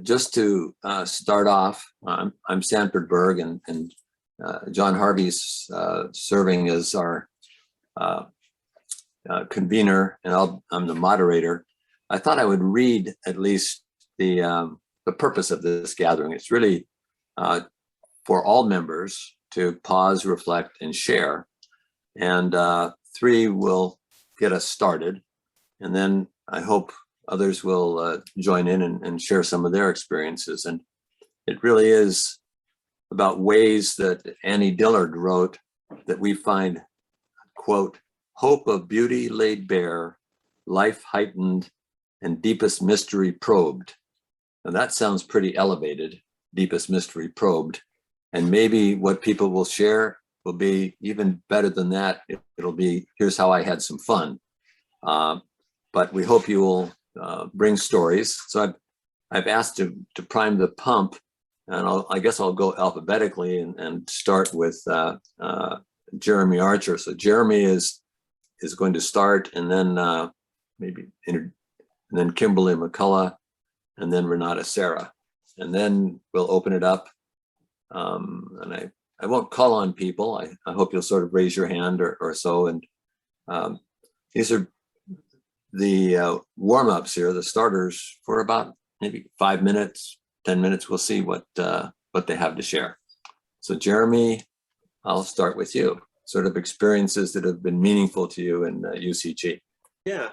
just to start off, I'm Sanford Berg, and John Harvey's serving as our convener, and I'm the moderator. I thought I would read at least the purpose of this gathering. It's really for all members to pause, reflect, and share. And 3 will get us started. And then I hope others will join in and share some of their experiences. And it really is about ways that Annie Dillard wrote that we find, quote, hope of beauty laid bare, life heightened, and deepest mystery probed. Now that sounds pretty elevated, deepest mystery probed. And maybe what people will share will be even better than that. It'll be, here's how I had some fun. But we hope you will bring stories. So I've asked to prime the pump, and I guess I'll go alphabetically and start with Jeremy Archer. So Jeremy is going to start, and then and then Kimberly McCollough, and then Renata Serra, and then we'll open it up. And I won't call on people. I hope you'll sort of raise your hand or so. And these are the warm-ups here, the starters, for about maybe 5 minutes, 10 minutes. We'll see what they have to share. So Jeremy, I'll start with you. Sort of experiences that have been meaningful to you in UCG. Yeah.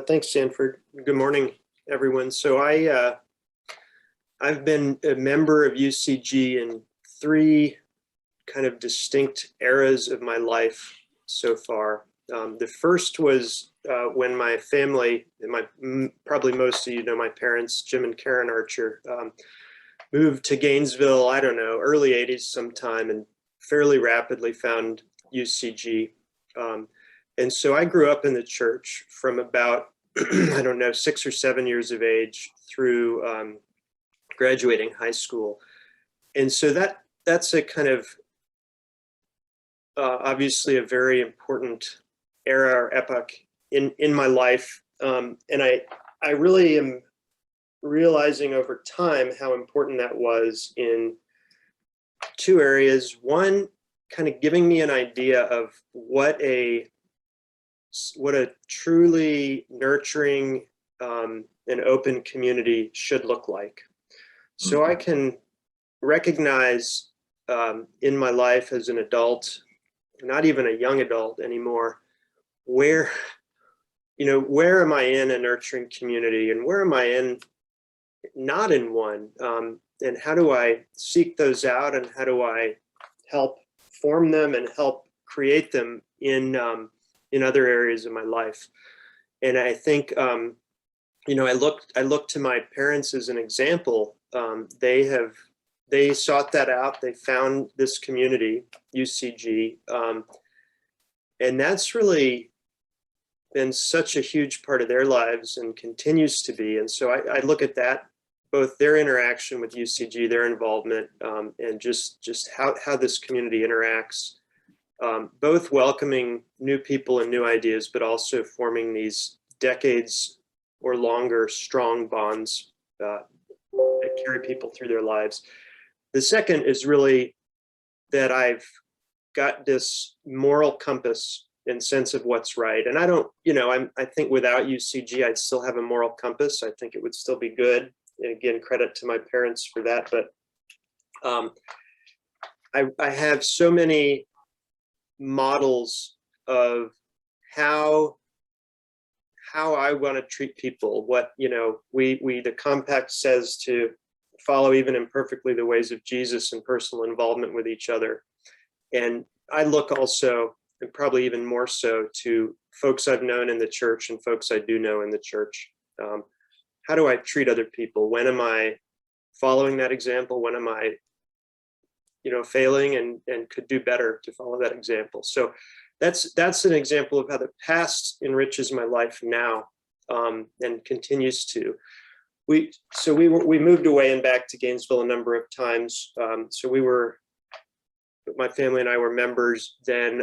Thanks, Sanford. Good morning, everyone. So I've been a member of UCG in 3 kind of distinct eras of my life so far. The first was when my family, and probably most of you know my parents, Jim and Karen Archer, moved to Gainesville, I don't know, early 80s sometime, and fairly rapidly found UCG. And so I grew up in the church from about, I don't know, 6 or 7 years of age through graduating high school. And so that's a kind of obviously a very important era or epoch in my life. And I really am realizing over time how important that was in 2 areas. One, kind of giving me an idea of what a truly nurturing and open community should look like. So I can recognize in my life as an adult, not even a young adult anymore, where am I in a nurturing community, and where am I not in one, and how do I seek those out, and how do I help form them and help create them in other areas of my life. And I think I look to my parents as an example. They sought that out. They found this community, UCG, and that's really been such a huge part of their lives and continues to be. And so I look at that, both their interaction with UCG, their involvement, and just how this community interacts, both welcoming new people and new ideas, but also forming these decades or longer strong bonds that carry people through their lives. The second is really that I've got this moral compass and sense of what's right. And I don't, I think without UCG, I'd still have a moral compass. I think it would still be good. And again, credit to my parents for that. But I have so many models of how I want to treat people. What, the compact says to follow even imperfectly the ways of Jesus and personal involvement with each other. And I look also, and probably even more so, to folks I've known in the church and folks I do know in the church. How do I treat other people? When am I following that example? When am I, failing and could do better to follow that example? So that's an example of how the past enriches my life now, and continues to. We moved away and back to Gainesville a number of times. My family and I were members then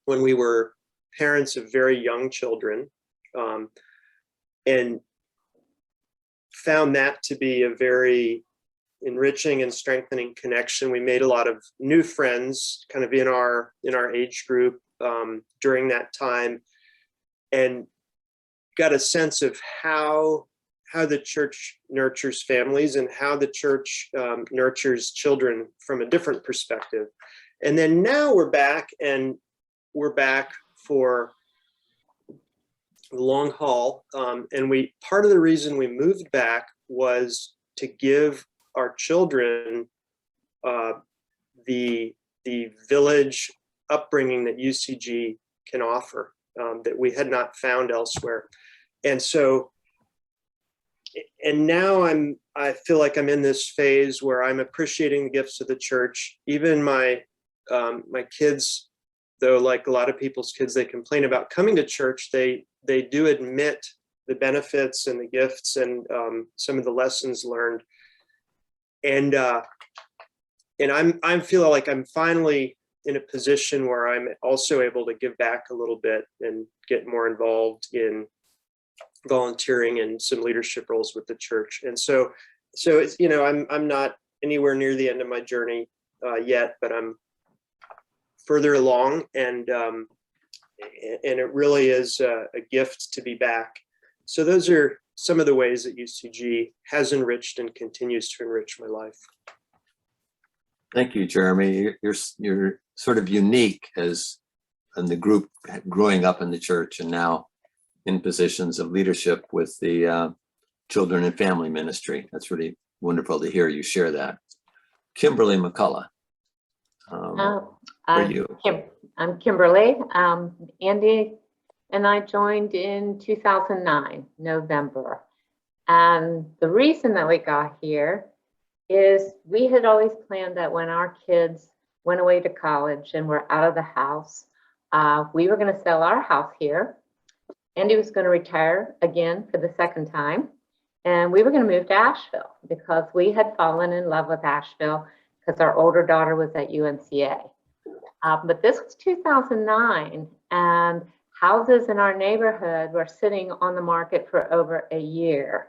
when we were parents of very young children, and found that to be a very enriching and strengthening connection. We made a lot of new friends kind of in our age group during that time, and got a sense of how the church nurtures families and how the church nurtures children from a different perspective. And then now we're back for the long haul. And part of the reason we moved back was to give our children the village upbringing that UCG can offer, that we had not found elsewhere. And so, and now I feel like I'm in this phase where I'm appreciating the gifts of the church. Even my kids, though, like a lot of people's kids, they complain about coming to church. They do admit the benefits and the gifts and some of the lessons learned. And I'm feeling like I'm finally in a position where I'm also able to give back a little bit and get more involved in volunteering and some leadership roles with the church. And so it's, I'm not anywhere near the end of my journey yet, but I'm further along, and it really is a gift to be back. So those are some of the ways that UCG has enriched and continues to enrich my life. Thank you, Jeremy. You're sort of unique as in the group growing up in the church and now in positions of leadership with the children and family ministry. That's really wonderful to hear you share that. Kimberly McCollough. For you. I'm Kimberly. Andy and I joined in 2009, November. And the reason that we got here is we had always planned that when our kids went away to college and were out of the house, we were going to sell our house here. Andy was going to retire again for the second time. And we were going to move to Asheville because we had fallen in love with Asheville because our older daughter was at UNCA. But this was 2009, and houses in our neighborhood were sitting on the market for over a year,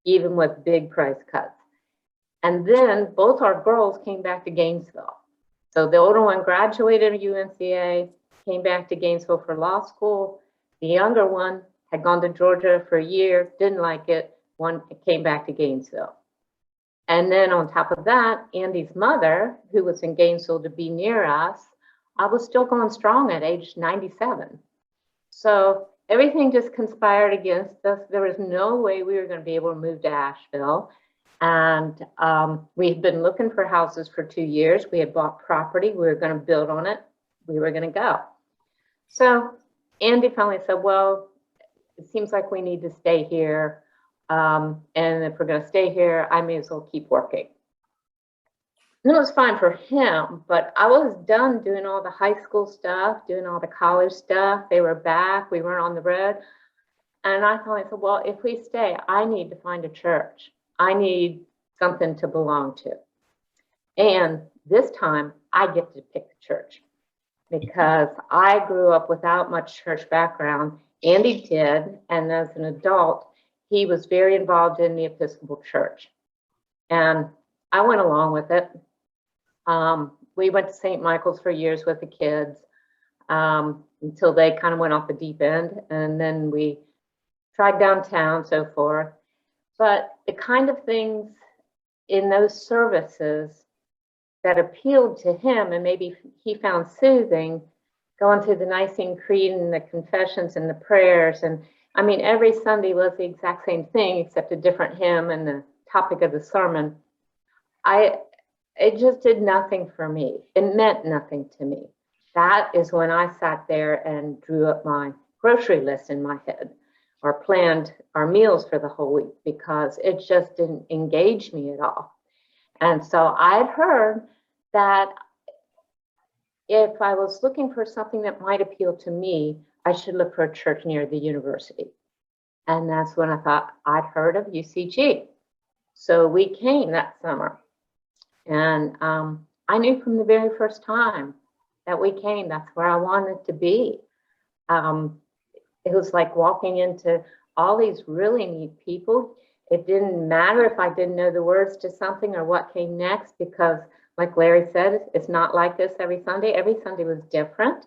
even with big price cuts. And then both our girls came back to Gainesville. So the older one graduated at UNCA, came back to Gainesville for law school. The younger one had gone to Georgia for a year, didn't like it, one came back to Gainesville. And then on top of that, Andy's mother, who was in Gainesville to be near us, I was still going strong at age 97. So everything just conspired against us. There was no way we were going to be able to move to Asheville. And we had been looking for houses for 2 years. We had bought property. We were going to build on it. We were going to go. So Andy finally said, well, it seems like we need to stay here. And if we're going to stay here, I may as well keep working. And it was fine for him, but I was done doing all the high school stuff, doing all the college stuff. They were back. We weren't on the road. And I finally said, well, if we stay, I need to find a church. I need something to belong to. And this time I get to pick the church because I grew up without much church background. Andy did. And as an adult, he was very involved in the Episcopal Church. And I went along with it. We went to St. Michael's for years with the kids until they kind of went off the deep end. And then we tried downtown, so forth. But the kind of things in those services that appealed to him and maybe he found soothing, going through the Nicene Creed and the confessions and the prayers. And I mean, every Sunday was the exact same thing, except a different hymn and the topic of the sermon. It just did nothing for me. It meant nothing to me. That is when I sat there and drew up my grocery list in my head or planned our meals for the whole week because it just didn't engage me at all. And so I had heard that if I was looking for something that might appeal to me, I should look for a church near the university. And that's when I thought I'd heard of UCG. So we came that summer. And I knew from the very first time that we came, that's where I wanted to be. It was like walking into all these really neat people. It didn't matter if I didn't know the words to something or what came next, because like Larry said, it's not like this every Sunday. Every Sunday was different.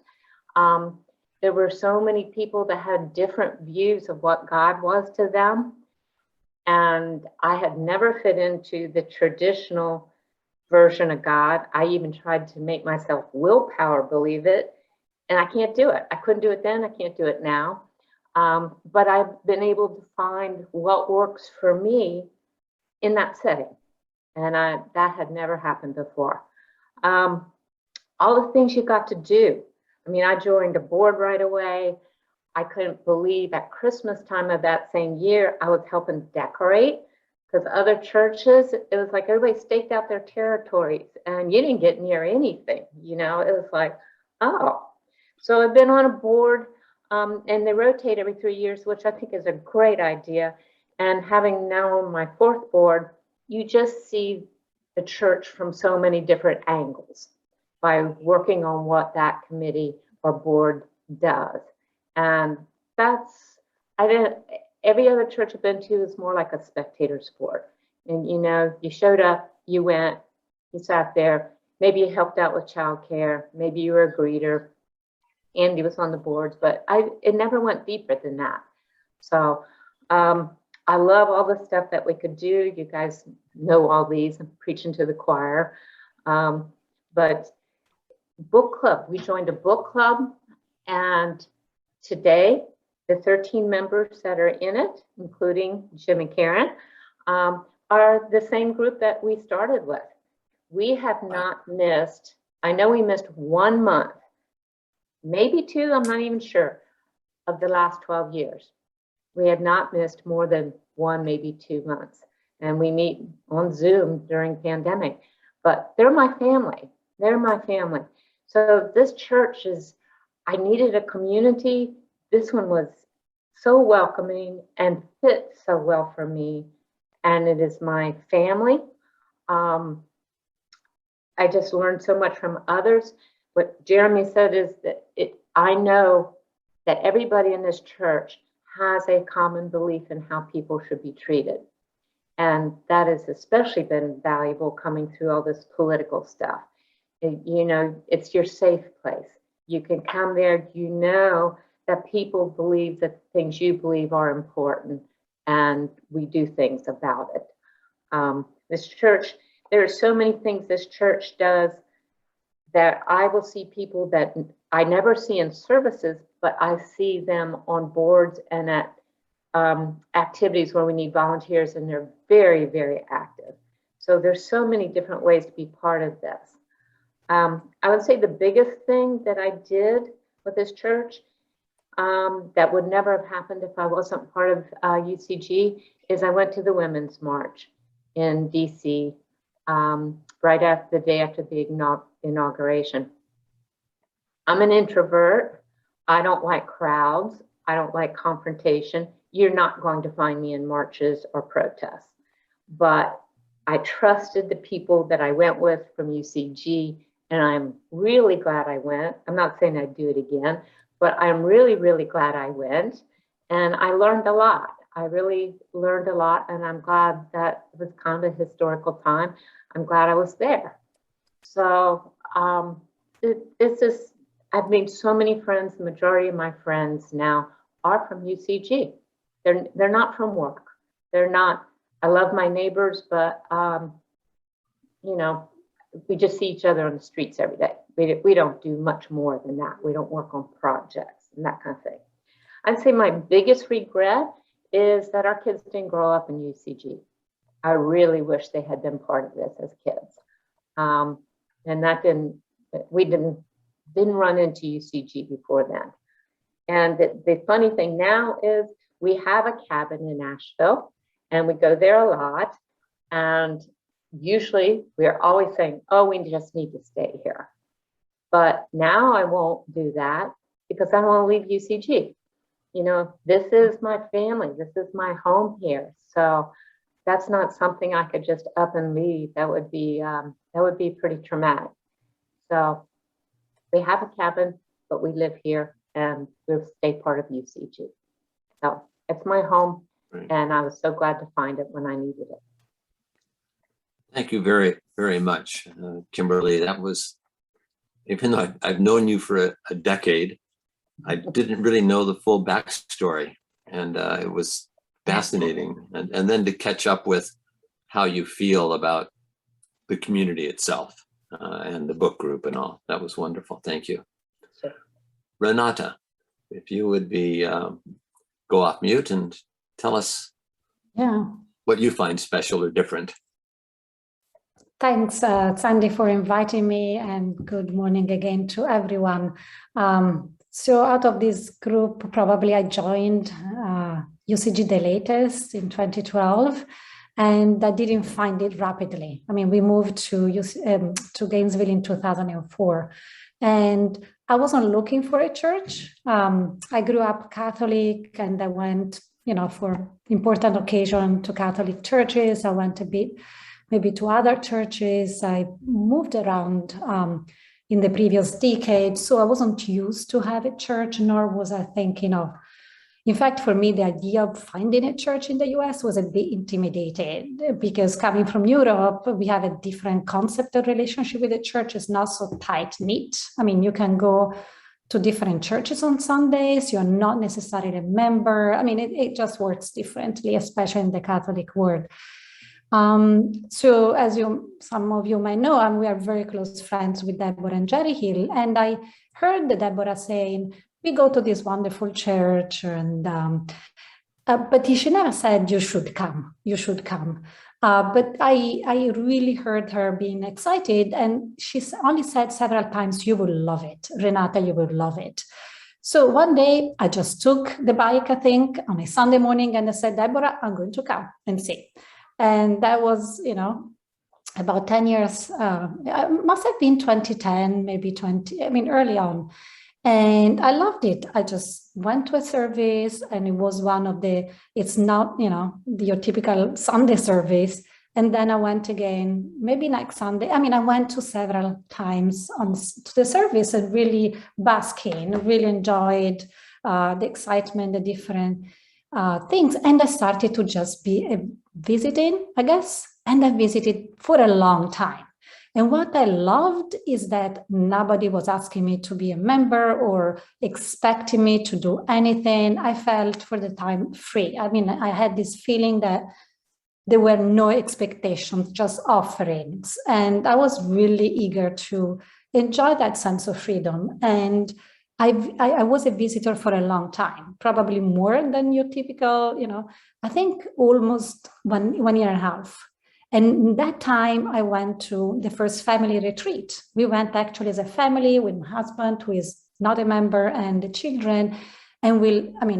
There were so many people that had different views of what God was to them. And I had never fit into the traditional version of God. I even tried to make myself willpower believe it, and I can't do it. I couldn't do it then, I can't do it now. But I've been able to find what works for me in that setting. And that had never happened before. All the things you got to do. I mean, I joined a board right away. I couldn't believe at Christmas time of that same year, I was helping decorate, because other churches, it was like everybody staked out their territories and you didn't get near anything, you know. It was like, oh. So I've been on a board, and they rotate every 3 years, which I think is a great idea. And having now my 4th board, you just see the church from so many different angles by working on what that committee or board does. And every other church I've been to is more like a spectator sport. And, you know, you showed up, you went, you sat there, maybe you helped out with childcare, maybe you were a greeter. Andy was on the boards, but it never went deeper than that. So I love all the stuff that we could do. You guys know all these. I'm preaching to the choir. But book club, we joined a book club, and today the 13 members that are in it, including Jim and Karen, are the same group that we started with. We have not missed, I know we missed 1 month, maybe 2, I'm not even sure, of the last 12 years. We had not missed more than 1, maybe 2 months. And we meet on Zoom during pandemic, but they're my family. They're my family. So this church is, I needed a community. This one was so welcoming and fit so well for me. And it is my family. I just learned so much from others. What Jeremy said is that I know that everybody in this church has a common belief in how people should be treated. And that has especially been valuable coming through all this political stuff. You know, it's your safe place. You can come there, you know that people believe that things you believe are important, and we do things about it. This church, there are so many things this church does that I will see people that I never see in services, but I see them on boards and at activities where we need volunteers, and they're very, very active. So there's so many different ways to be part of this. I would say the biggest thing that I did with this church that would never have happened if I wasn't part of UCG is I went to the Women's March in DC right after the day after the inauguration. I'm an introvert. I don't like crowds. I don't like confrontation. You're not going to find me in marches or protests. But I trusted the people that I went with from UCG, and I'm really glad I went. I'm not saying I'd do it again, but I'm really, really glad I went. And I learned a lot. I really learned a lot, and I'm glad that it was kind of a historical time. I'm glad I was there. So I've made so many friends. The majority of my friends now are from UCG. They're not from work. They're not. I love my neighbors, but you know, we just see each other on the streets every day. We don't do much more than that. We don't work on projects and that kind of thing. I'd say my biggest regret is that our kids didn't grow up in UCG. I really wish they had been part of this as kids. And that we didn't run into UCG before then. And the funny thing now is we have a cabin in Nashville, and we go there a lot. And usually we're always saying, oh, we just need to stay here. But now I won't do that because I don't want to leave UCG. You know, this is my family. This is my home here. So that's not something I could just up and leave. That would be pretty traumatic. So we have a cabin, but we live here and we'll stay part of UCG. So it's my home. Right. And I was so glad to find it when I needed it. Thank you very, very much, Kimberly. That was, even though I've known you for a decade, I didn't really know the full backstory, and it was fascinating. And then to catch up with how you feel about the community itself and the book group and all, that was wonderful. Thank you. Sure. Renata, if you would be go off mute and tell us what you find special or different. Thanks, Sandy, for inviting me, and good morning again to everyone. So out of this group, probably I joined UCG the latest in 2012, and I didn't find it rapidly. I mean, we moved to Gainesville in 2004, and I wasn't looking for a church. I grew up Catholic, and I went, for important occasion to Catholic churches. I went a bit maybe to other churches. I moved around in the previous decade, so I wasn't used to have a church, nor was I thinking of. In fact, for me, the idea of finding a church in the US was a bit intimidated, because coming from Europe, we have a different concept of relationship with the church. It's not so tight-knit. I mean, you can go to different churches on Sundays. You're not necessarily a member. I mean, it just works differently, especially in the Catholic world. So as some of you might know, we are very close friends with Deborah and Jerry Hill. And I heard Deborah saying, we go to this wonderful church, and but she never said, you should come. But I really heard her being excited, and she only said several times, you will love it. Renata, you will love it. So one day I just took the bike, I think, on a Sunday morning, and I said, Deborah, I'm going to come and see. And that was, about 10 years, must have been 2010, maybe early on. And I loved it. I just went to a service, and it was one of it's not, your typical Sunday service. And then I went again, maybe next Sunday. I mean, I went to several times to the service and really basking, really enjoyed the excitement, the different things. And I started to just be visiting, I guess, and I visited for a long time. And what I loved is that nobody was asking me to be a member or expecting me to do anything. I felt for the time free. I mean, I had this feeling that there were no expectations, just offerings. And I was really eager to enjoy that sense of freedom. And I was a visitor for a long time, probably more than your typical, I think almost one year and a half. And that time I went to the first family retreat. We went actually as a family with my husband, who is not a member, and the children. And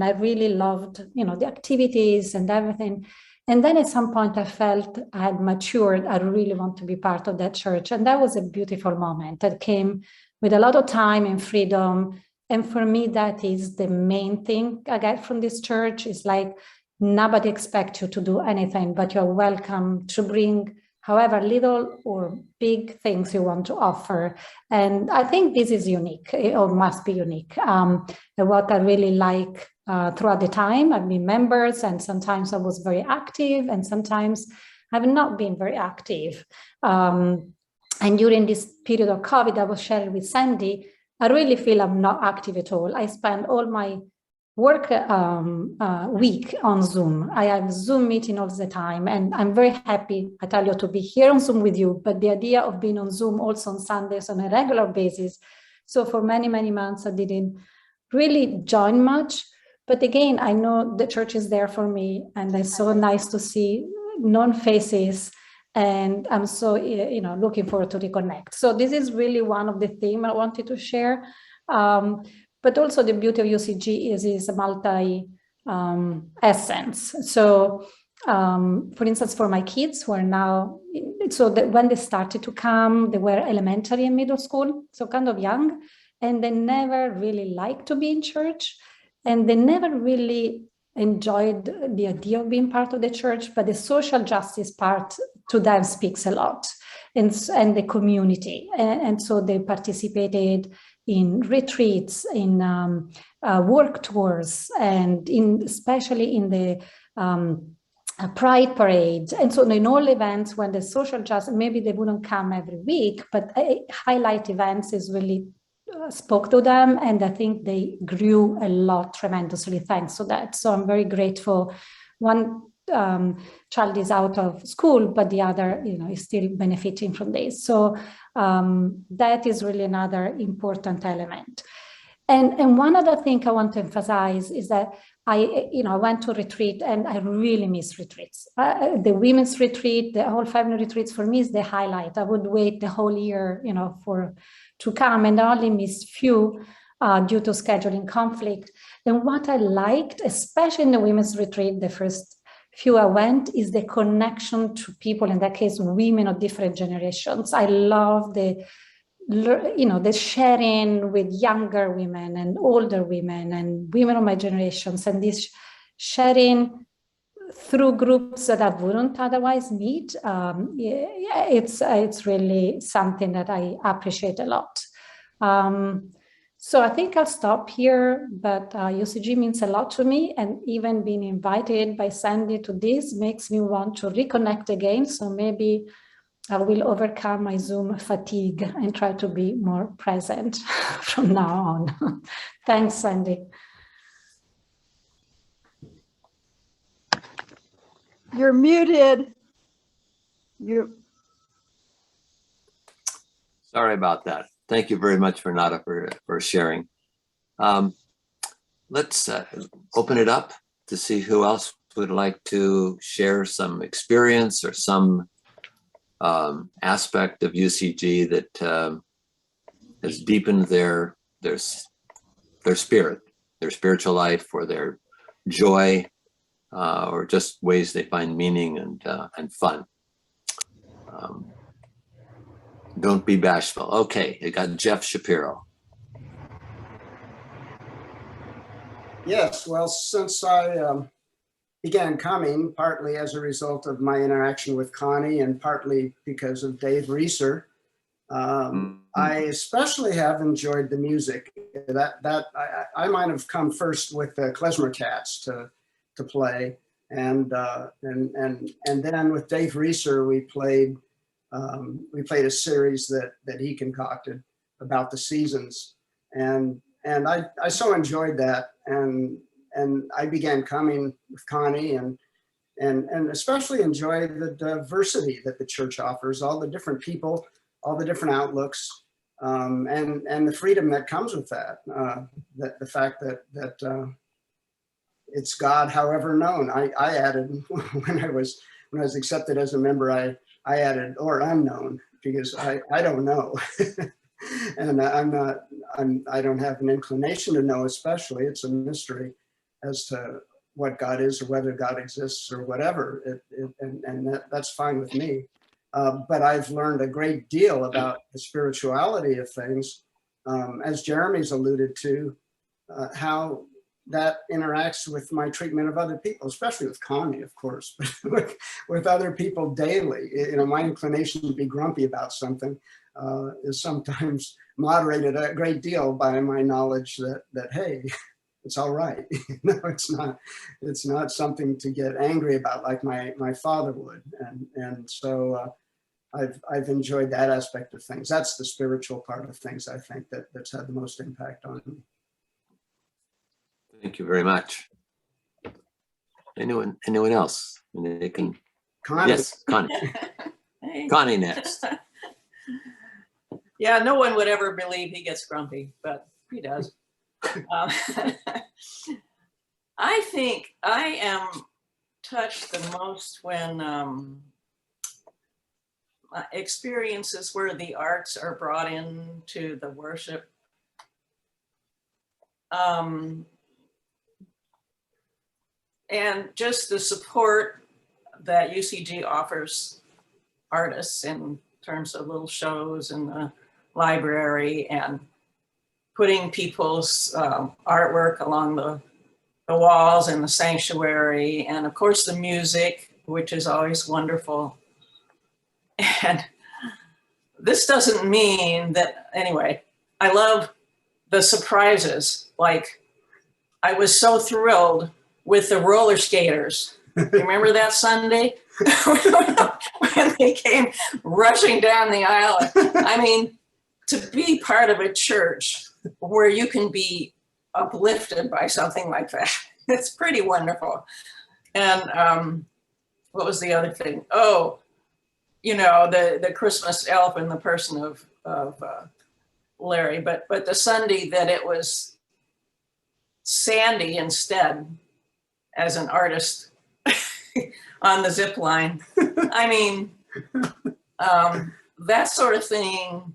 I really loved, the activities and everything. And then at some point I felt I had matured. I really want to be part of that church. And that was a beautiful moment that came with a lot of time and freedom. And for me, that is the main thing I get from this church. Is like, nobody expects you to do anything, but you're welcome to bring however little or big things you want to offer. And I think this is unique, or must be unique. And what I really like throughout the time, I've been members, and sometimes I was very active, and sometimes I've not been very active. And during this period of COVID, I was sharing with Sandy, I really feel I'm not active at all. I spend all my work week on Zoom. I have Zoom meeting all the time, and I'm very happy, I tell you, to be here on Zoom with you, but the idea of being on Zoom also on Sundays on a regular basis. So for many, many months, I didn't really join much. But again, I know the church is there for me, and it's so nice to see known faces, and I'm so, looking forward to reconnect. So this is really one of the themes I wanted to share. But also the beauty of UCG is a multi-essence. So for instance, for my kids who are now, when they started to come, they were elementary and middle school, so kind of young, and they never really liked to be in church, and they never really enjoyed the idea of being part of the church, but the social justice part to them speaks a lot, and the community. And so they participated in retreats, in work tours, and especially in the pride parades. And so in all events, when the social justice, maybe they wouldn't come every week, but highlight events is really spoke to them. And I think they grew a lot tremendously thanks to that. So I'm very grateful. One child is out of school, but the other, is still benefiting from this. So that is really another important element. And one other thing I want to emphasize is that I went to retreat and I really miss retreats. The women's retreat, the whole family retreats for me is the highlight. I would wait the whole year, to come, and I only missed few due to scheduling conflict. And what I liked, especially in the women's retreat, the first few I went, is the connection to people, in that case, women of different generations. I love the sharing with younger women and older women and women of my generations, and this sharing through groups that I wouldn't otherwise meet. It's really something that I appreciate a lot. So I think I'll stop here, but UCG means a lot to me, and even being invited by Sandy to this makes me want to reconnect again. So maybe I will overcome my Zoom fatigue and try to be more present from now on. Thanks, Sandy. You're muted. Sorry about that. Thank you very much, Renata, for sharing. Let's open it up to see who else would like to share some experience or some aspect of UCG that has deepened their spirit, their spiritual life, or their joy, or just ways they find meaning and fun. Don't be bashful. Okay, I got Jeff Shapiro. Yes, well, since I began coming, partly as a result of my interaction with Connie and partly because of Dave Reeser, I especially have enjoyed the music. I might have come first with the Klezmer Cats to play, and then with Dave Reeser we played a series that he concocted about the seasons, and I so enjoyed that, and I began coming with Connie and especially enjoy the diversity that the church offers, all the different people, all the different outlooks, and the freedom that comes with that. That the fact that it's God, however known. I added when I was accepted as a member, I added or unknown, because I don't know. And I don't have an inclination to know, especially. It's a mystery as to what God is or whether God exists or whatever. That's fine with me. But I've learned a great deal about the spirituality of things, as Jeremy's alluded to, how that interacts with my treatment of other people, especially with Connie, of course, but with other people daily. My inclination to be grumpy about something is sometimes moderated a great deal by my knowledge that hey, it's all right. It's not something to get angry about like my father would. And so I've enjoyed that aspect of things. That's the spiritual part of things, I think, that's had the most impact on me. Thank you very much. Anyone else? And they can. Connie. Yes, Connie. Hey. Connie next. Yeah, no one would ever believe he gets grumpy, but he does. I think I am touched the most when experiences where the arts are brought into the worship. And just the support that UCG offers artists in terms of little shows in the library and putting people's artwork along the walls in the sanctuary, and of course the music, which is always wonderful. And this doesn't mean that, anyway, I love the surprises. Like, I was so thrilled with the roller skaters Remember that Sunday when they came rushing down the aisle? I mean, to be part of a church where you can be uplifted by something like that, it's pretty wonderful. And what was the other thing? Oh, you know, the Christmas elf in the person of Larry, but the Sunday that it was Sandy instead as an artist on the zip line. I mean, that sort of thing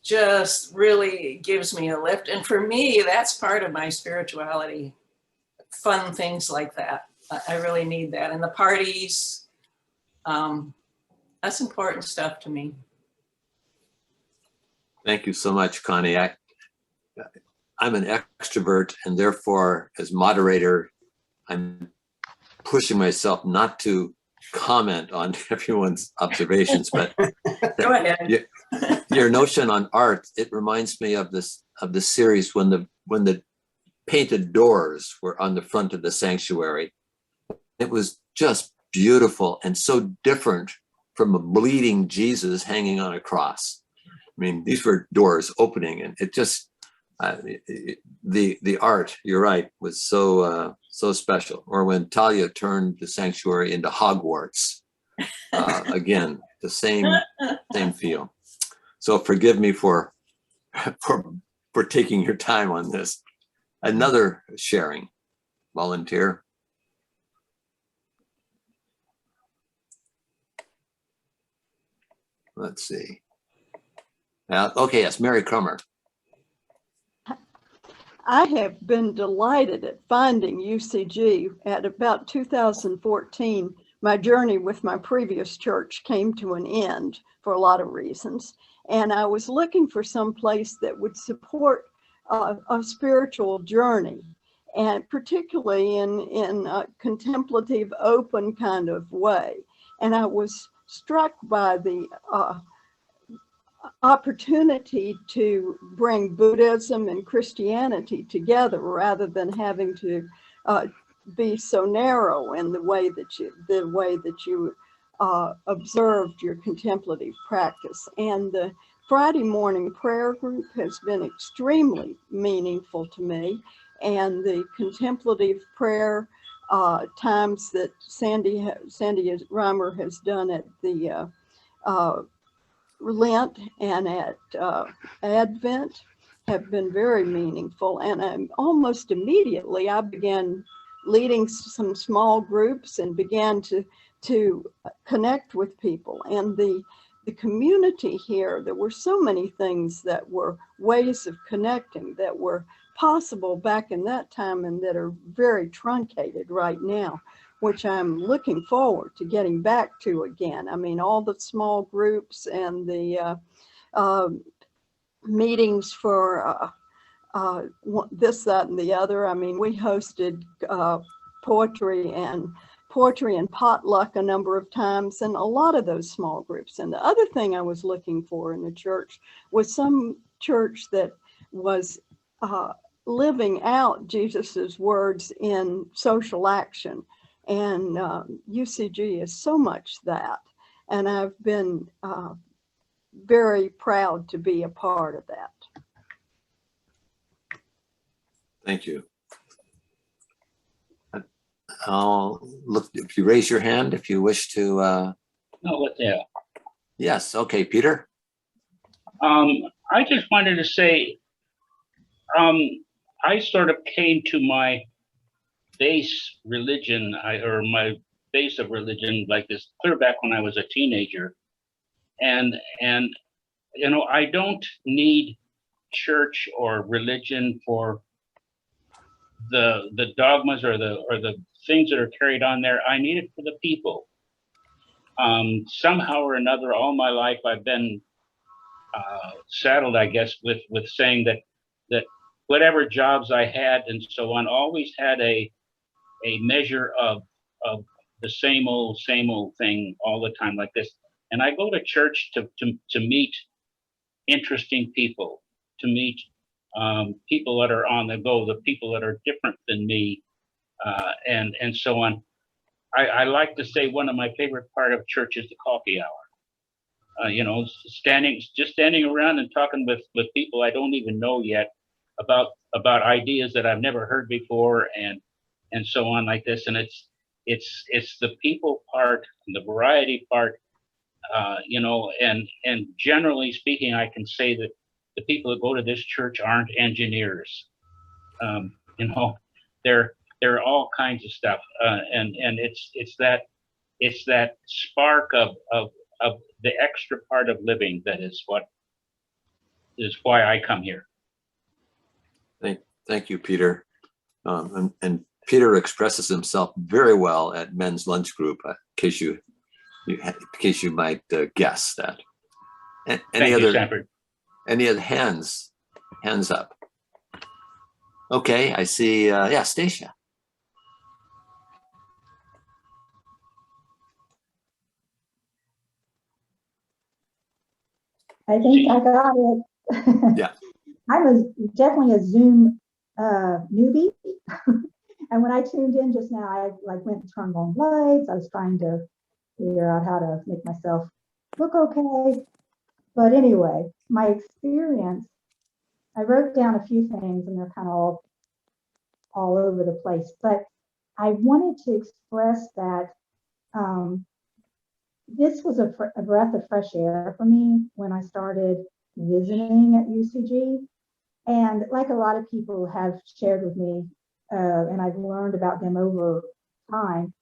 just really gives me a lift. And for me, that's part of my spirituality, fun things like that. I really need that. And the parties, that's important stuff to me. Thank you so much, Connie. I'm an extrovert, and therefore, as moderator, I'm pushing myself not to comment on everyone's observations, but Go ahead. your notion on art, it reminds me of the series when the painted doors were on the front of the sanctuary. It was just beautiful and so different from a bleeding Jesus hanging on a cross. I mean, these were doors opening, and it just the art, you're right, was so special. Or when Talia turned the sanctuary into Hogwarts, again, the same feel. So forgive me for taking your time on this. Another sharing volunteer. Let's see. Okay, yes, Mary Crummer. I have been delighted at finding UCG. At about 2014, my journey with my previous church came to an end for a lot of reasons. And I was looking for some place that would support a spiritual journey, and particularly in a contemplative, open kind of way. And I was struck by the opportunity to bring Buddhism and Christianity together rather than having to be so narrow in the way that you observed your contemplative practice. And the Friday morning prayer group has been extremely meaningful to me, and the contemplative prayer times that Sandy Reimer has done at the Lent and at Advent have been very meaningful. And almost immediately I began leading some small groups and began to connect with people. And the community here, there were so many things that were ways of connecting that were possible back in that time and that are very truncated right now, which I'm looking forward to getting back to again. I mean, all the small groups and the meetings for this, that, and the other. I mean, we hosted poetry and potluck a number of times, and a lot of those small groups. And the other thing I was looking for in the church was some church that was living out Jesus's words in social action. And UCG is so much that. And I've been very proud to be a part of that. Thank you. I'll look, if you raise your hand, if you wish to. No, what the hell? Yes, okay, Peter. I just wanted to say, I sort of came to my base religion, or my base of religion, like this clear back when I was a teenager. And you know, I don't need church or religion for the dogmas or the things that are carried on there. I need it for the people. Somehow or another, all my life I've been saddled, I guess, with saying that whatever jobs I had and so on always had a measure of the same old thing all the time like this. And I go to church to meet interesting people, to meet people that are on the go, the people that are different than me, and so on. I like to say one of my favorite part of church is the coffee hour. You know, standing around and talking with people I don't even know yet about ideas that I've never heard before, and so on like this. And it's the people part, the variety part, you know, and generally speaking, I can say that the people that go to this church aren't engineers. You know, they're all kinds of stuff, and it's that spark of the extra part of living that is why I come here. Thank you, Peter. And Peter expresses himself very well at men's lunch group. In case you might guess that. Any other hands up? Okay, I see. Yeah, Stacia. I think I got it. Yeah. I'm definitely a Zoom newbie. And when I tuned in just now, I went and turned on lights. I was trying to figure out how to make myself look okay. But anyway, my experience, I wrote down a few things and they're kind of all over the place. But I wanted to express that this was a breath of fresh air for me when I started visiting at UCG. And like a lot of people have shared with me, and I've learned about them over time,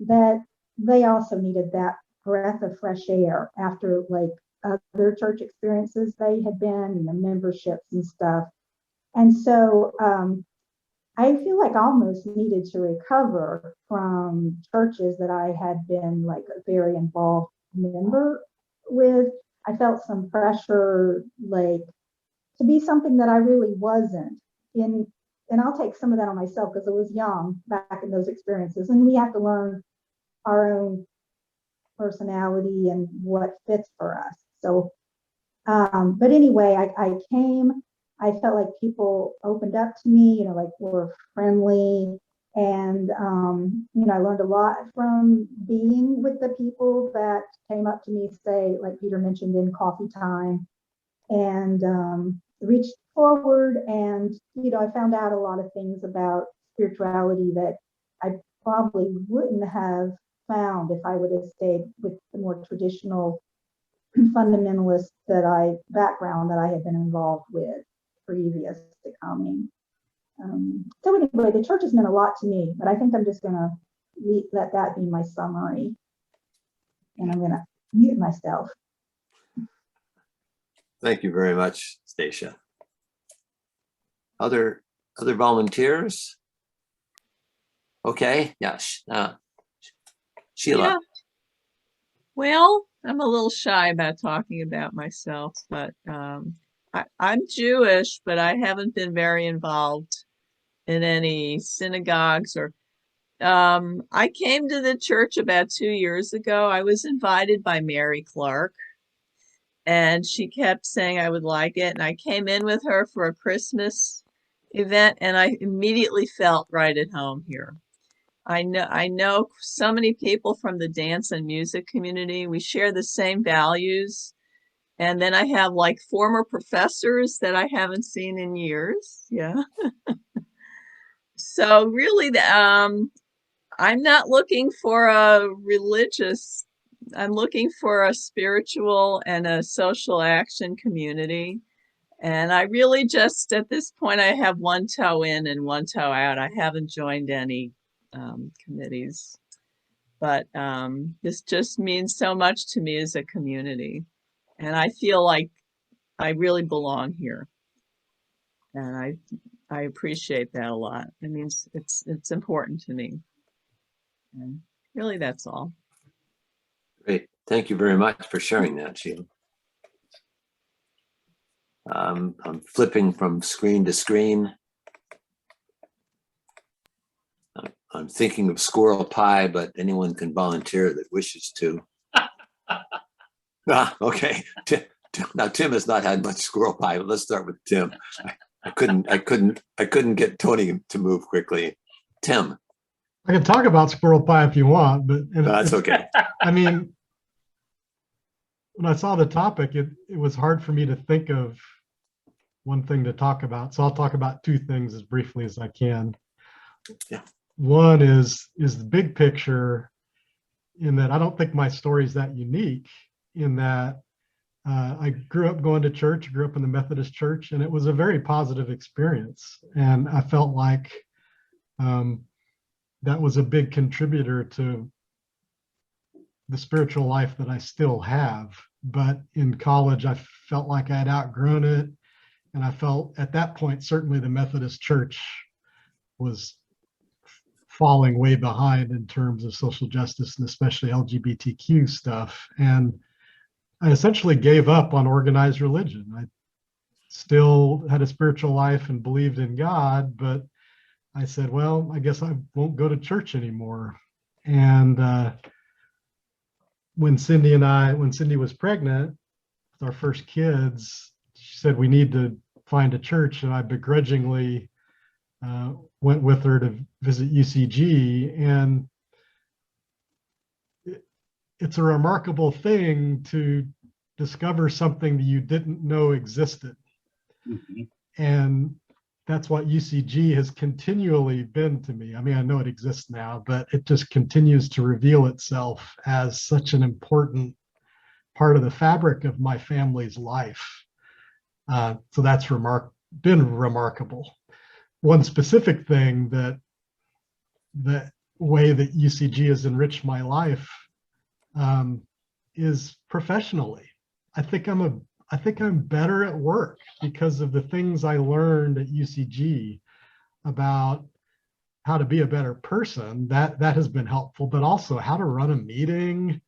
that they also needed that breath of fresh air after like other church experiences they had been, you know, memberships and stuff. And so I feel like I almost needed to recover from churches that I had been like a very involved member with. I felt some pressure, like to be something that I really wasn't in. And I'll take some of that on myself because I was young back in those experiences. And we have to learn our own personality and what fits for us. So, but anyway, I came. I felt like people opened up to me, you know, like were friendly. And, you know, I learned a lot from being with the people that came up to me, say, like Peter mentioned in coffee time, and reached forward. And, you know, I found out a lot of things about spirituality that I probably wouldn't have found if I would have stayed with the more traditional fundamentalist background that I had been involved with previous to coming. So anyway, the church has meant a lot to me, but I think I'm just going to let that be my summary. And I'm going to mute myself. Thank you very much, Stacia. Other volunteers? Okay, yes. Sheila. Yeah. Well, I'm a little shy about talking about myself, but I'm Jewish, but I haven't been very involved in any synagogues or I came to the church about 2 years ago. I was invited by Mary Clark, and she kept saying I would like it. And I came in with her for a Christmas event, and I immediately felt right at home here. I know so many people from the dance and music community. We share the same values. And then I have like former professors that I haven't seen in years. Yeah. So really, I'm not looking for a religious, I'm looking for a spiritual and a social action community. And I really just, at this point, I have one toe in and one toe out. I haven't joined any committees, but this just means so much to me as a community. And I feel like I really belong here. And I appreciate that a lot. It means it's important to me. And really, that's all. Great. Thank you very much for sharing that, Sheila. I'm flipping from screen to screen. I'm thinking of squirrel pie, but anyone can volunteer that wishes to. Okay. Now Tim has not had much squirrel pie, but let's start with Tim. I couldn't get Tony to move quickly. Tim. I can talk about squirrel pie if you want, but That's okay. I mean, when I saw the topic, it was hard for me to think of one thing to talk about. So I'll talk about two things as briefly as I can. Yeah. One is the big picture, in that I don't think my story is that unique, in that I grew up going to church, grew up in the Methodist church, and it was a very positive experience. And I felt like that was a big contributor to the spiritual life that I still have. But in college, I felt like I had outgrown it. And I felt at that point, certainly the Methodist church was falling way behind in terms of social justice and especially LGBTQ stuff. And I essentially gave up on organized religion. I still had a spiritual life and believed in God, but I said, well, I guess I won't go to church anymore. And when Cindy was pregnant with our first kids, she said, we need to find a church. And I begrudgingly went with her to visit UCG. And it's a remarkable thing to discover something that you didn't know existed. Mm-hmm. And that's what UCG has continually been to me. I mean, I know it exists now, but it just continues to reveal itself as such an important part of the fabric of my family's life. So that's been remarkable. One specific thing that the way that UCG has enriched my life is professionally. I think I'm better at work because of the things I learned at UCG about how to be a better person. That has been helpful, but also how to run a meeting,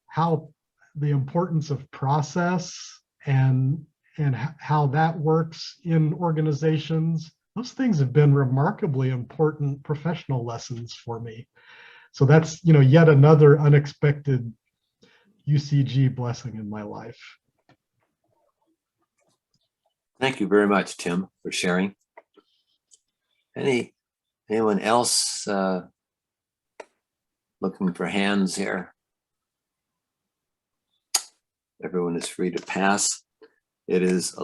how the importance of process and how that works in organizations. Those things have been remarkably important professional lessons for me. So that's, yet another unexpected UCG blessing in my life. Thank you very much, Tim, for sharing. Anyone else looking for hands here? Everyone is free to pass. It is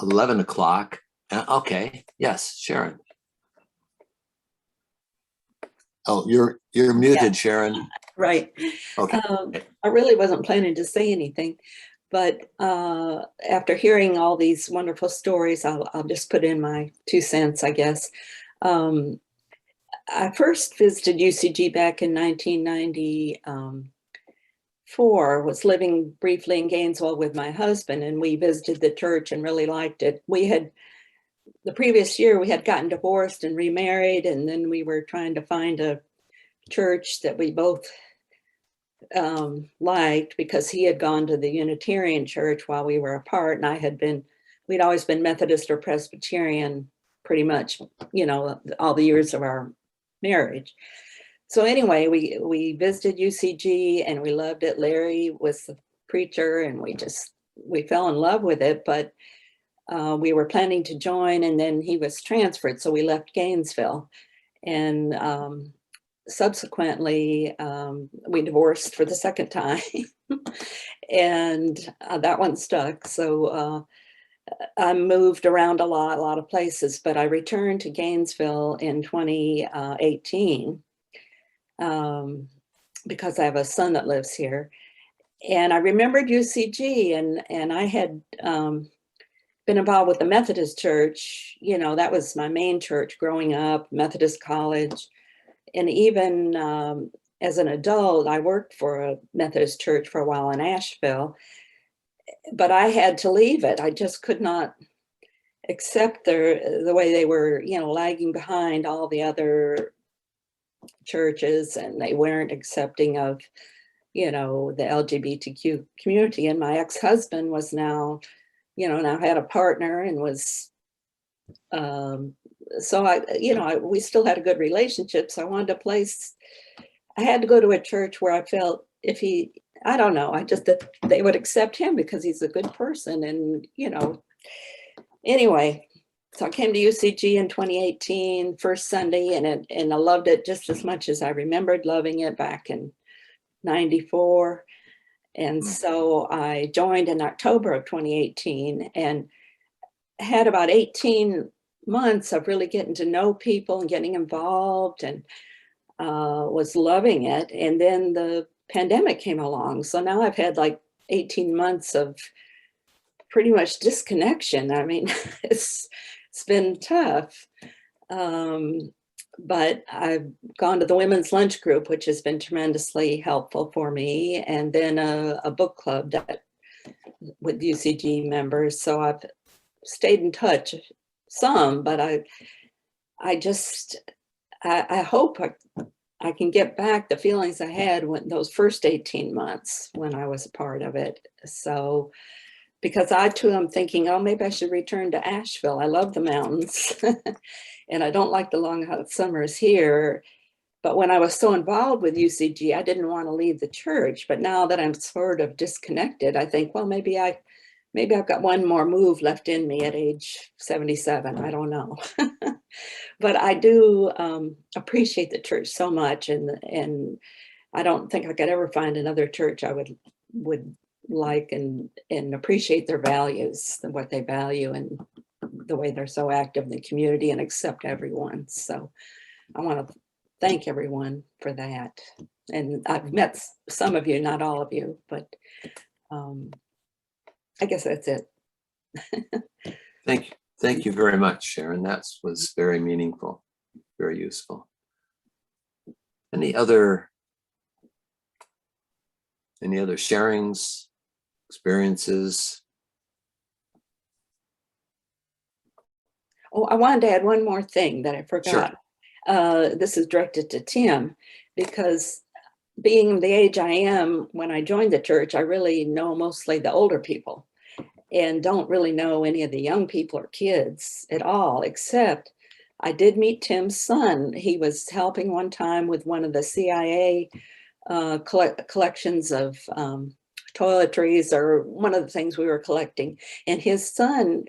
11 o'clock. Okay, yes, Sharon. Oh, you're muted, Yeah. Sharon. Right. Okay. I really wasn't planning to say anything, but after hearing all these wonderful stories, I'll just put in my 2 cents, I guess. I first visited UCG back in 1994, was living briefly in Gainesville with my husband, and we visited the church and really liked it. The previous year, we had gotten divorced and remarried, and then we were trying to find a church that we both liked, because he had gone to the Unitarian church while we were apart, and we'd always been Methodist or Presbyterian pretty much, all the years of our marriage. So anyway, we visited UCG and we loved it. Larry was the preacher and we fell in love with it, but we were planning to join, and then he was transferred, so we left Gainesville. And subsequently, we divorced for the second time, and that one stuck. So I moved around a lot of places, but I returned to Gainesville in 2018 because I have a son that lives here. And I remembered UCG, and I had been involved with the Methodist church. That was my main church growing up, Methodist college. And even as an adult, I worked for a Methodist church for a while in Asheville, but I had to leave it. I just could not accept the way they were, lagging behind all the other churches, and they weren't accepting of, the LGBTQ community. And my ex-husband was now had a partner and was, so we still had a good relationship. So I wanted a place. I had to go to a church where I felt that they would accept him because he's a good person. And, anyway, So I came to UCG in 2018, first Sunday, and I loved it just as much as I remembered loving it back in '94. And so I joined in October of 2018 and had about 18 months of really getting to know people and getting involved, and was loving it. And then the pandemic came along. So now I've had like 18 months of pretty much disconnection. I mean, it's been tough. But I've gone to the women's lunch group, which has been tremendously helpful for me. And then a book club that with UCG members. So I've stayed in touch some, but I hope I can get back the feelings I had when those first 18 months when I was a part of it. So, because I too am thinking, oh, maybe I should return to Asheville. I love the mountains and I don't like the long hot summers here. But when I was so involved with UCG, I didn't want to leave the church. But now that I'm sort of disconnected, I think, well, maybe I've got one more move left in me at age 77. I don't know. But I do appreciate the church so much. And I don't think I could ever find another church I would like and appreciate their values and what they value and the way they're so active in the community and accept everyone. So I want to thank everyone for that. And I've met some of you, not all of you, but I guess that's it. Thank you very much, Sharon. That was very meaningful, very useful. Any other sharings, experiences? Oh, I wanted to add one more thing that I forgot. Sure. This is directed to Tim, because being the age I am, when I joined the church, I really know mostly the older people and don't really know any of the young people or kids at all, except I did meet Tim's son. He was helping one time with one of the CIA collections of toiletries, or one of the things we were collecting. And his son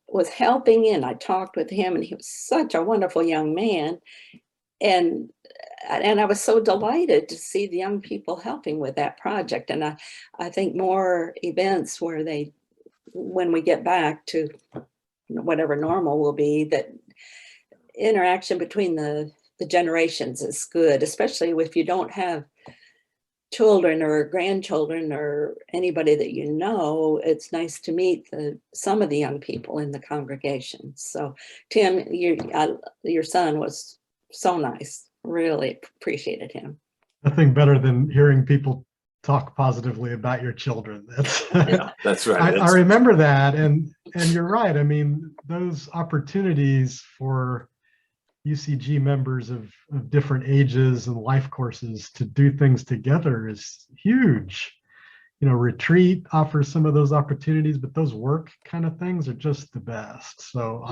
was helping, and I talked with him, and he was such a wonderful young man. And I was so delighted to see the young people helping with that project. And I think more events where when we get back to whatever normal will be, that interaction between the generations is good, especially if you don't have children or grandchildren or anybody that you know. It's nice to meet some of the young people in the congregation. So Tim, your son was so nice. Really appreciated him. Nothing better than hearing people talk positively about your children. That's right. I remember that, and you're right. I mean, those opportunities for UCG members of different ages and life courses to do things together is huge. You know, retreat offers some of those opportunities, but those work kind of things are just the best. So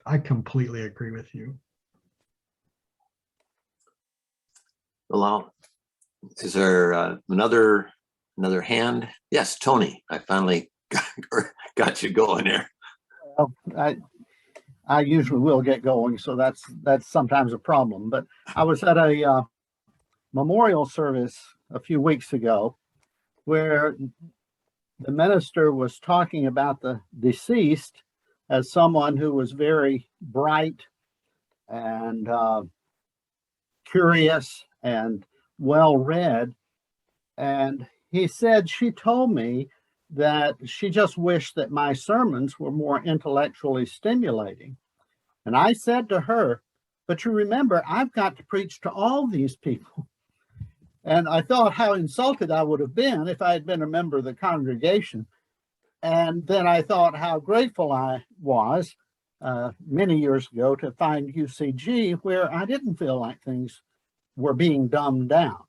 I completely agree with you. Well, is there another hand? Yes, Tony, I finally got you going there. Well, I usually will get going, so that's sometimes a problem. But I was at a memorial service a few weeks ago where the minister was talking about the deceased as someone who was very bright and curious and well-read. And he said, she told me that she just wished that my sermons were more intellectually stimulating. And I said to her, but you remember, I've got to preach to all these people. And I thought how insulted I would have been if I had been a member of the congregation. And then I thought how grateful I was many years ago to find UCG, where I didn't feel like things were being dumbed down.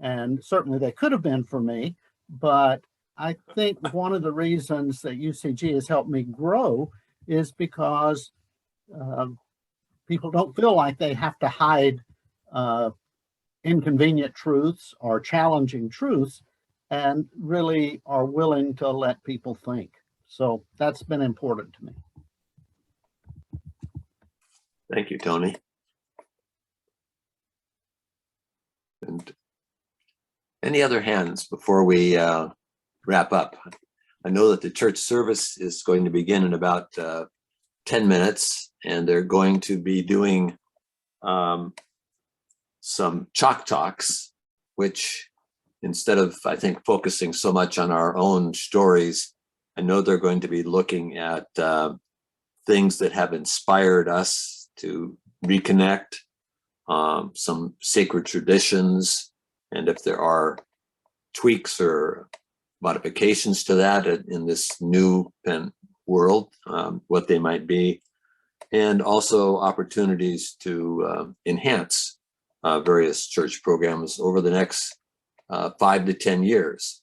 And certainly they could have been for me, but I think one of the reasons that UCG has helped me grow is because people don't feel like they have to hide inconvenient truths or challenging truths, and really are willing to let people think. So that's been important to me. Thank you, Tony. And any other hands before we wrap up? I know that the church service is going to begin in about 10 minutes, and they're going to be doing some chalk talks, which instead of, I think, focusing so much on our own stories, I know they're going to be looking at things that have inspired us to reconnect, some sacred traditions, and if there are tweaks or modifications to that in this new world, what they might be, and also opportunities to enhance various church programs over the next 5 to 10 years.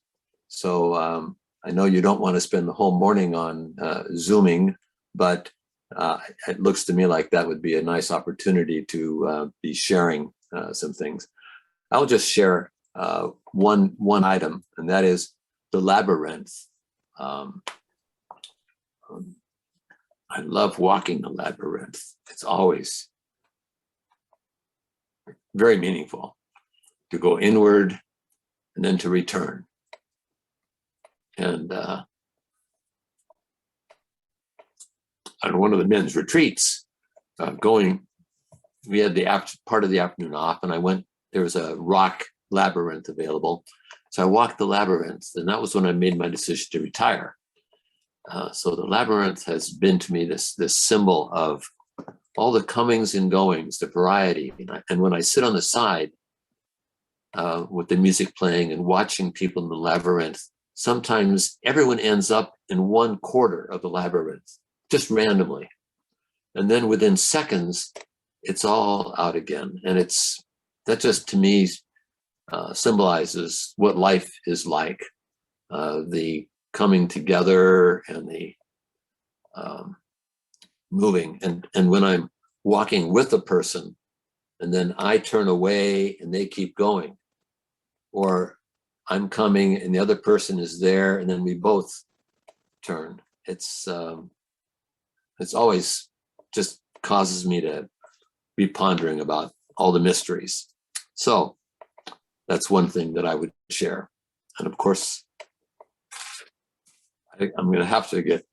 So I know you don't want to spend the whole morning on Zooming, but it looks to me like that would be a nice opportunity to be sharing some things. I'll just share one item, and that is the Labyrinth. I love walking the Labyrinth. It's always very meaningful to go inward and then to return. And on one of the men's retreats, we had part of the afternoon off, and I went, there was a rock labyrinth available. So I walked the Labyrinth, and that was when I made my decision to retire. So the Labyrinth has been to me this symbol of all the comings and goings, the variety. And when I sit on the side with the music playing and watching people in the Labyrinth, sometimes everyone ends up in one quarter of the Labyrinth, just randomly. And then within seconds, it's all out again. And that just to me symbolizes what life is like, the coming together and the moving. And when I'm walking with a person and then I turn away and they keep going, or I'm coming and the other person is there and then we both turn, it's always just causes me to be pondering about all the mysteries. So that's one thing that I would share. And of course, I'm going to have to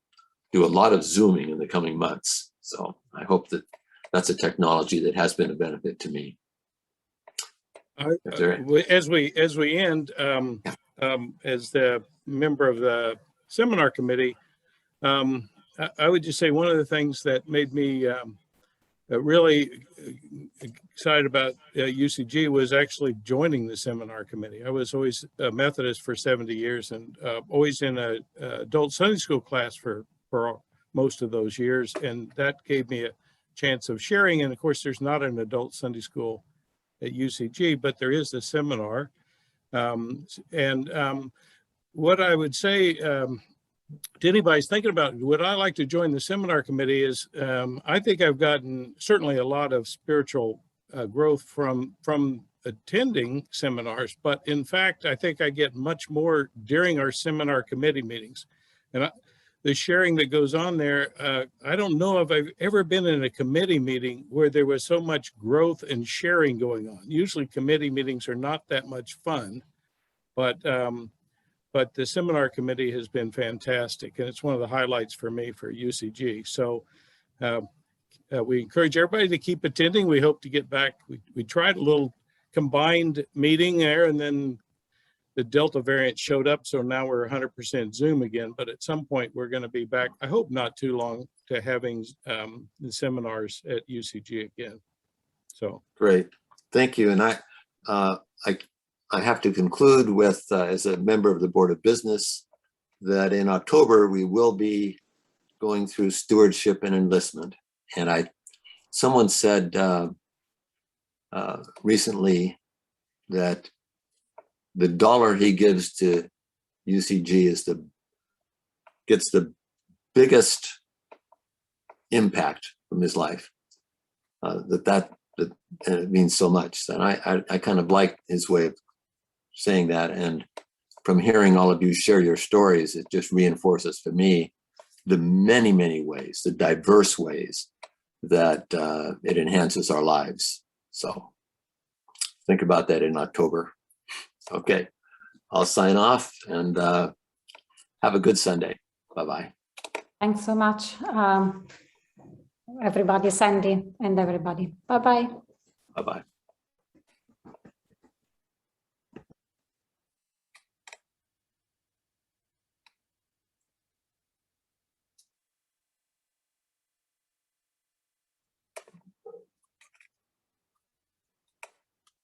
do a lot of Zooming in the coming months. So I hope that that's a technology that has been a benefit to me. As we end, as the member of the seminar committee, I would just say one of the things that made me really excited about UCG was actually joining the seminar committee. I was always a Methodist for 70 years and always in a adult Sunday school class for most of those years. And that gave me a chance of sharing. And of course, there's not an adult Sunday school at UCG, but there is a seminar. What I would say to anybody's thinking about, would I like to join the seminar committee, is I think I've gotten certainly a lot of spiritual growth from attending seminars, but in fact, I think I get much more during our seminar committee meetings. And the sharing that goes on there, I don't know if I've ever been in a committee meeting where there was so much growth and sharing going on. Usually committee meetings are not that much fun, but the seminar committee has been fantastic, and it's one of the highlights for me for UCG. So we encourage everybody to keep attending. We hope to get back. We tried a little combined meeting there, and then the Delta variant showed up, so now we're 100% Zoom again. But at some point, we're going to be back, I hope not too long, to having the seminars at UCG again. So great. Thank you. And I have to conclude with, as a member of the Board of Business, that in October, we will be going through stewardship and enlistment. And someone said recently that the dollar he gives to UCG gets the biggest impact from his life. That it means so much. And I kind of like his way of saying that, and from hearing all of you share your stories, it just reinforces for me the many, many ways, the diverse ways that it enhances our lives. So think about that in October. Okay, I'll sign off and have a good Sunday. Bye-bye. Thanks so much, everybody, Sandy and everybody. Bye-bye. Bye-bye.